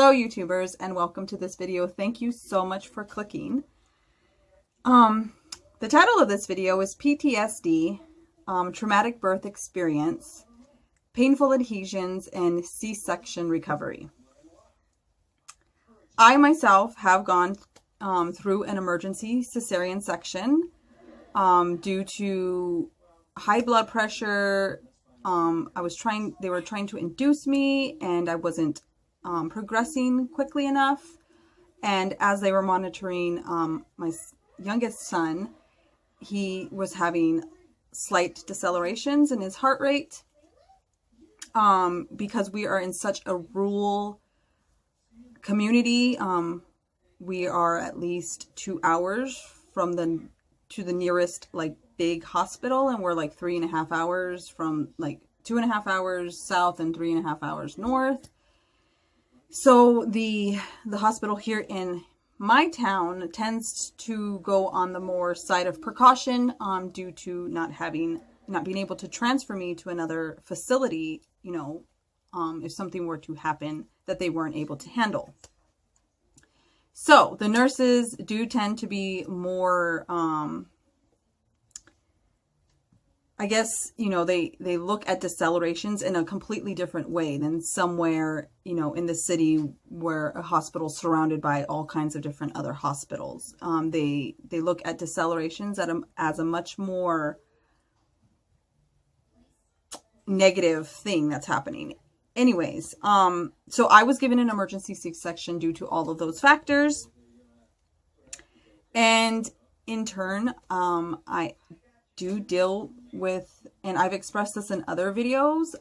Hello YouTubers and welcome to this video. Thank you so much for clicking. The title of this video is PTSD, Traumatic Birth Experience, Painful Adhesions, and C-Section Recovery. I myself have gone through an emergency cesarean section due to high blood pressure. They were trying to induce me and I wasn't progressing quickly enough. And as they were monitoring my youngest son, he was having slight decelerations in his heart rate. Because we are in such a rural community, we are at least 2 hours from to the nearest like big hospital, and we're like 3.5 hours from, like 2.5 hours south and 3.5 hours north. So the hospital here in my town tends to go on the more side of precaution due to not being able to transfer me to another facility, you know, if something were to happen that they weren't able to handle. So the nurses do tend to be more, I guess, you know, they look at decelerations in a completely different way than somewhere, you know, in the city where a hospital is surrounded by all kinds of different other hospitals. They look at decelerations as a much more negative thing that's happening. Anyways, so I was given an emergency C-section due to all of those factors. And in turn, I do deal with, and I've expressed this in other videos,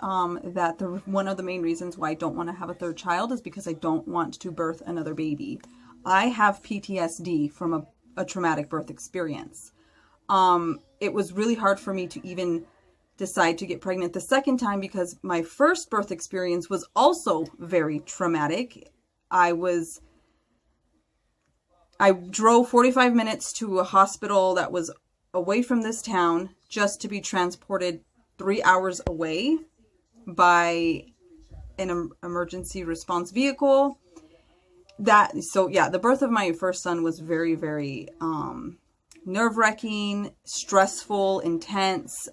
that one of the main reasons why I don't want to have a third child is because I don't want to birth another baby. I have PTSD from a traumatic birth experience. It was really hard for me to even decide to get pregnant the second time because my first birth experience was also very traumatic. I drove 45 minutes to a hospital that was away from this town just to be transported 3 hours away by an emergency response vehicle. So yeah, the birth of my first son was very, very nerve-wracking, stressful, intense,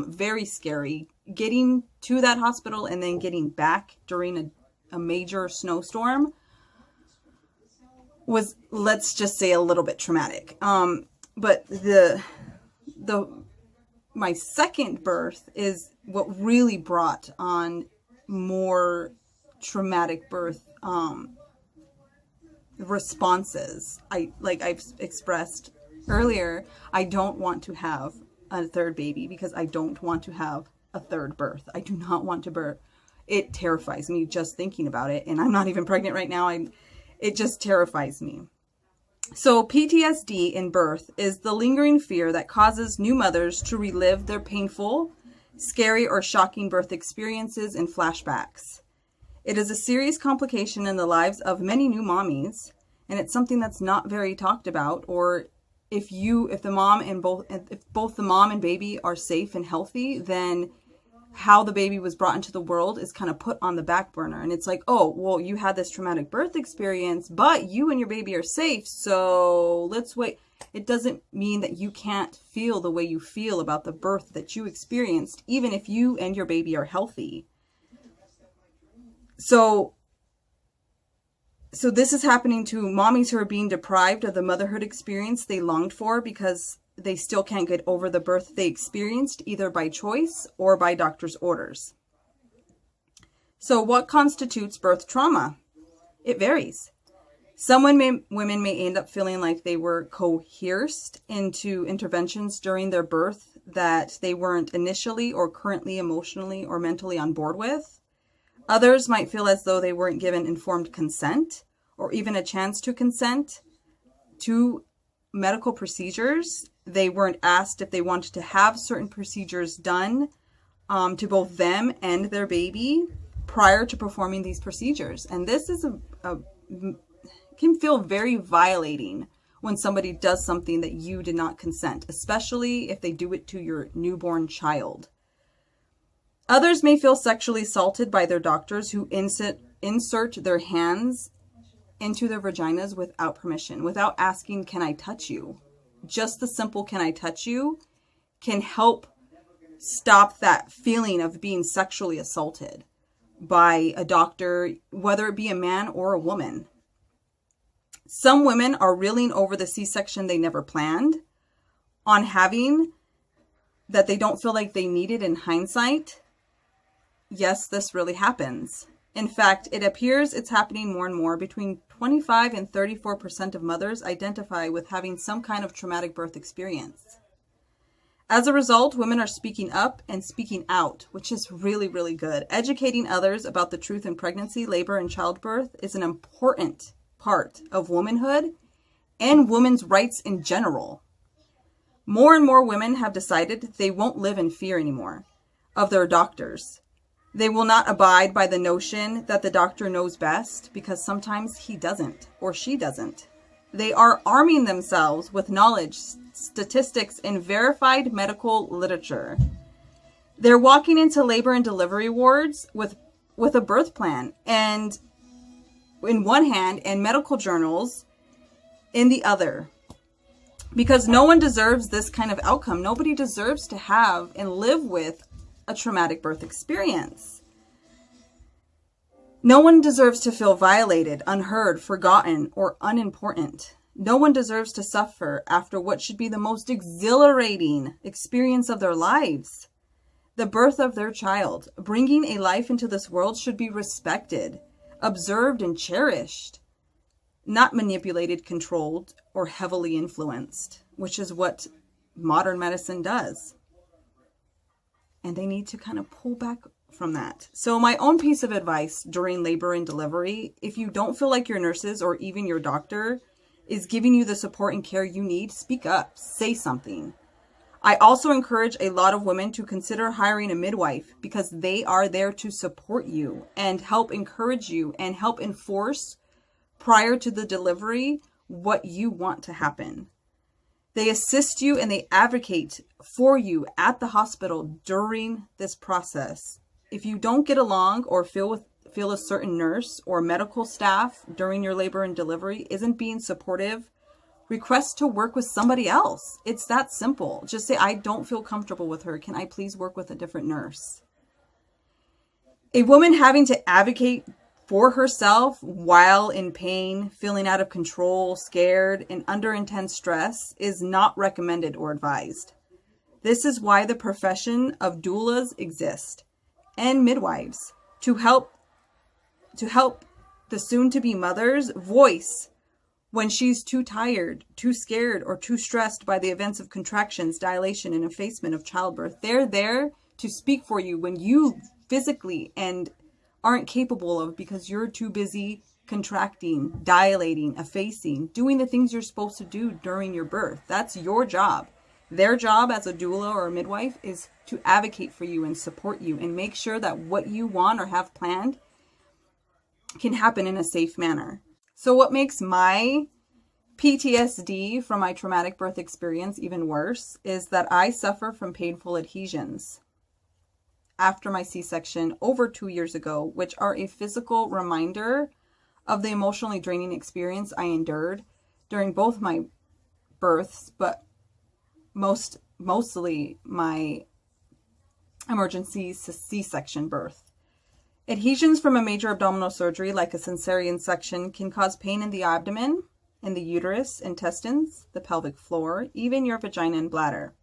very scary. Getting to that hospital and then getting back during a major snowstorm was, let's just say, a little bit traumatic. But my second birth is what really brought on more traumatic birth responses. Like I've expressed earlier, I don't want to have a third baby because I don't want to have a third birth. I do not want to birth. It terrifies me just thinking about it, and I'm not even pregnant right now. It just terrifies me. So PTSD in birth is the lingering fear that causes new mothers to relive their painful, scary, or shocking birth experiences in flashbacks. It is a serious complication in the lives of many new mommies, and it's something that's not very talked about. Or if both the mom and baby are safe and healthy, then how the baby was brought into the world is kind of put on the back burner. And it's like, oh, well, you had this traumatic birth experience, but you and your baby are safe, so let's wait. It doesn't mean that you can't feel the way you feel about the birth that you experienced, even if you and your baby are healthy. So this is happening to mommies who are being deprived of the motherhood experience they longed for because they still can't get over the birth they experienced, either by choice or by doctor's orders. So what constitutes birth trauma? It varies. Some women may end up feeling like they were coerced into interventions during their birth that they weren't initially or currently emotionally or mentally on board with. Others might feel as though they weren't given informed consent or even a chance to consent to medical procedures. They weren't asked if they wanted to have certain procedures done to both them and their baby prior to performing these procedures. And this is can feel very violating when somebody does something that you did not consent, especially if they do it to your newborn child. Others may feel sexually assaulted by their doctors who insert their hands into their vaginas without permission, without asking, can I touch you? Just the simple, can I touch you, can help stop that feeling of being sexually assaulted by a doctor, whether it be a man or a woman. Some women are reeling over the C-section they never planned on having, that they don't feel like they needed in hindsight. Yes, this really happens. In fact, it appears it's happening more and more. Between 25 and 34% of mothers identify with having some kind of traumatic birth experience. As a result, women are speaking up and speaking out, which is really, really good. Educating others about the truth in pregnancy, labor, and childbirth is an important part of womanhood and women's rights in general. More and more women have decided they won't live in fear anymore of their doctors. They will not abide by the notion that the doctor knows best, because sometimes he doesn't or she doesn't. They are arming themselves with knowledge, statistics, and verified medical literature. They're walking into labor and delivery wards with a birth plan and in one hand and medical journals in the other. Because no one deserves this kind of outcome. Nobody deserves to have and live with a traumatic birth experience. No one deserves to feel violated, unheard, forgotten, or unimportant. No one deserves to suffer after what should be the most exhilarating experience of their lives. The birth of their child. Bringing a life into this world should be respected, observed, and cherished. Not manipulated, controlled, or heavily influenced, which is what modern medicine does. And they need to kind of pull back from that. So my own piece of advice during labor and delivery, if you don't feel like your nurses or even your doctor is giving you the support and care you need, speak up, say something. I also encourage a lot of women to consider hiring a midwife, because they are there to support you and help encourage you and help enforce prior to the delivery what you want to happen. They assist you and they advocate for you at the hospital during this process. If you don't get along or feel a certain nurse or medical staff during your labor and delivery isn't being supportive, request to work with somebody else. It's that simple. Just say, I don't feel comfortable with her. Can I please work with a different nurse? A woman having to advocate for herself while in pain, feeling out of control, scared, and under intense stress is not recommended or advised. This is why the profession of doulas exist and midwives, to help the soon-to-be mother's voice when she's too tired, too scared, or too stressed by the events of contractions, dilation, and effacement of childbirth. They're there to speak for you when you physically and aren't capable of, because you're too busy contracting, dilating, effacing, doing the things you're supposed to do during your birth. That's your job. Their job as a doula or a midwife is to advocate for you and support you and make sure that what you want or have planned can happen in a safe manner. So what makes my PTSD from my traumatic birth experience even worse is that I suffer from painful adhesions after my C-section over 2 years ago, which are a physical reminder of the emotionally draining experience I endured during both my births, but mostly my emergency C-section birth. Adhesions from a major abdominal surgery like a cesarean section can cause pain in the abdomen, in the uterus, intestines, the pelvic floor, even your vagina and bladder.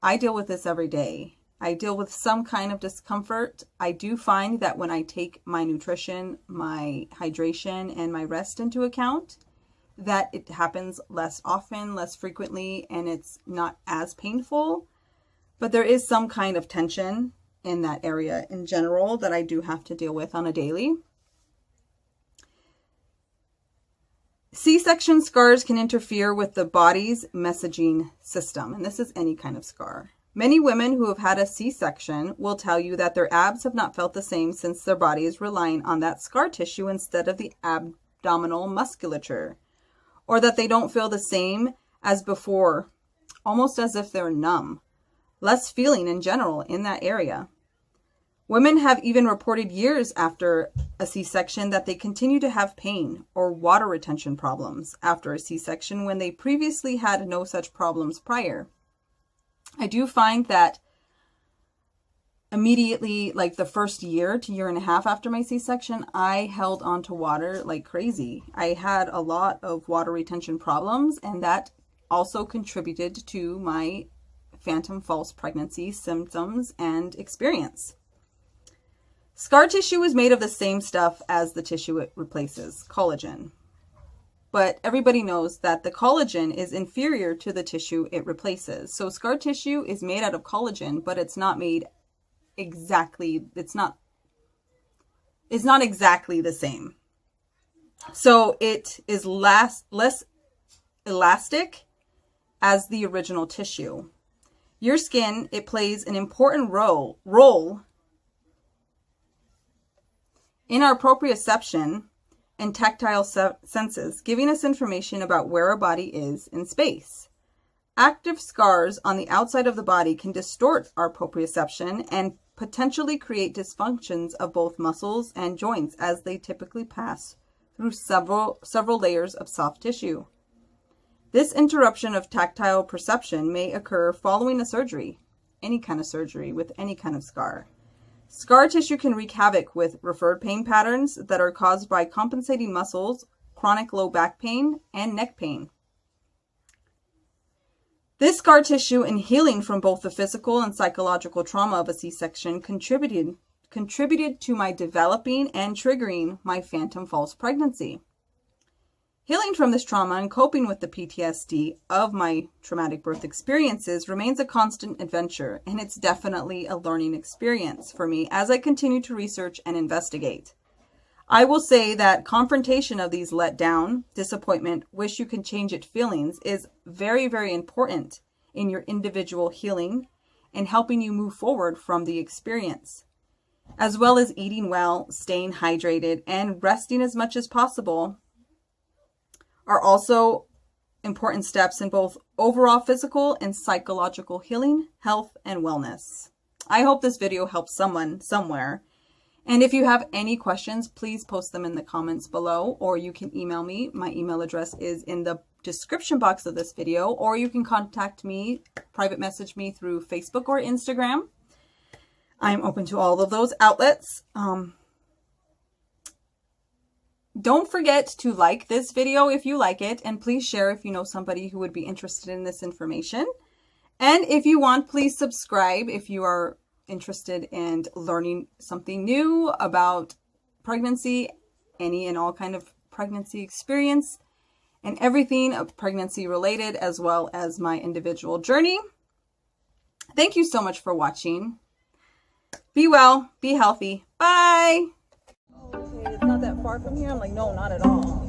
I deal with this every day. I deal with some kind of discomfort. I do find that when I take my nutrition, my hydration, and my rest into account, that it happens less often, less frequently, and it's not as painful. But there is some kind of tension in that area in general that I do have to deal with on a daily. C-section scars can interfere with the body's messaging system, and this is any kind of scar. Many women who have had a C-section will tell you that their abs have not felt the same since their body is relying on that scar tissue instead of the abdominal musculature, or that they don't feel the same as before, almost as if they're numb. Less feeling in general in that area. Women have even reported years after a C-section that they continue to have pain or water retention problems after a C-section when they previously had no such problems prior. I do find that immediately, like the first year to year and a half after my C-section, I held on to water like crazy. I had a lot of water retention problems, and that also contributed to my phantom false pregnancy symptoms and experience. Scar tissue is made of the same stuff as the tissue it replaces, collagen. But everybody knows that the collagen is inferior to the tissue it replaces. So scar tissue is made out of collagen, but it's not made exactly, it's not exactly the same. So it is less elastic as the original tissue. Your skin, it plays an important role in our proprioception and tactile senses, giving us information about where our body is in space. Active scars on the outside of the body can distort our proprioception and potentially create dysfunctions of both muscles and joints, as they typically pass through several layers of soft tissue. This interruption of tactile perception may occur following a surgery, any kind of surgery with any kind of scar. Scar tissue can wreak havoc with referred pain patterns that are caused by compensating muscles, chronic low back pain, and neck pain. This scar tissue and healing from both the physical and psychological trauma of a C-section contributed to my developing and triggering my phantom false pregnancy. Healing from this trauma and coping with the PTSD of my traumatic birth experiences remains a constant adventure, and it's definitely a learning experience for me as I continue to research and investigate. I will say that confrontation of these letdown, disappointment, wish you can change it feelings is very, very important in your individual healing and helping you move forward from the experience, as well as eating well, staying hydrated, and resting as much as possible are also important steps in both overall physical and psychological healing, health, and wellness. I hope this video helps someone somewhere. And if you have any questions, please post them in the comments below, or you can email me. My email address is in the description box of this video, or you can contact me, private message me through Facebook or Instagram. I'm open to all of those outlets. Don't forget to like this video if you like it, and please share if you know somebody who would be interested in this information. And if you want, please subscribe if you are interested in learning something new about pregnancy, any and all kind of pregnancy experience, and everything of pregnancy related, as well as my individual journey. Thank you so much for watching. Be well, be healthy. Bye. Okay, it's not that far from here. I'm like, no, not at all.